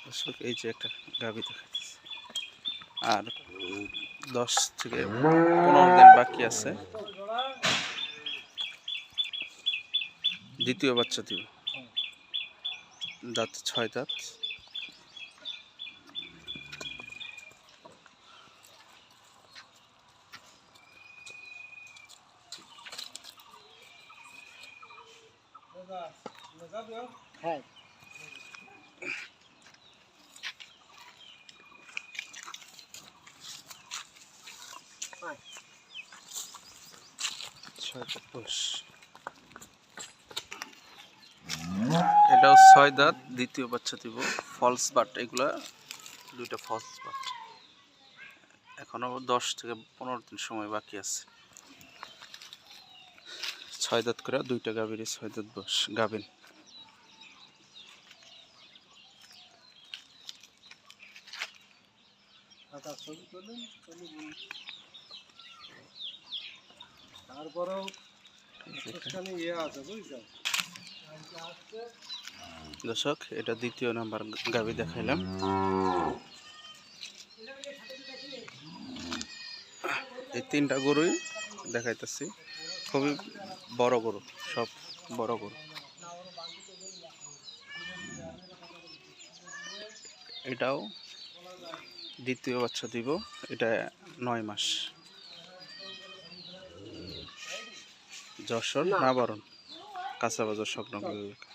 দর্শক এই যে একটা গাভী দেখাচ্ছে, আর 10 থেকে 15 দিন বাকি আছে, দ্বিতীয় বাচ্চা দিব। দাঁত 6 দাঁত। হ্যাঁ, এটাও 6 দাঁত, দ্বিতীয় বাচ্চা দিব। ফলস বাট, এগুলা দুইটা ফলস বাট। এখনো 10 থেকে 15 দিন সময় বাকি আছে। 6 দাঁত করে দুইটা গাভীর, 6 দাঁত বয়স গাভীর। তারপরেও দর্শক এটা দ্বিতীয় নাম্বার গাভী দেখাইলাম। এই 3টা গরুই দেখাইতেছি, খুবই বড় গরু, সব বড় গরু। এটাও দ্বিতীয় বাচ্চা দিব, এটা 9 মাস। যশোর নাবারণ, কাঁচাবাজার, স্বপ্নপুর এলাকা।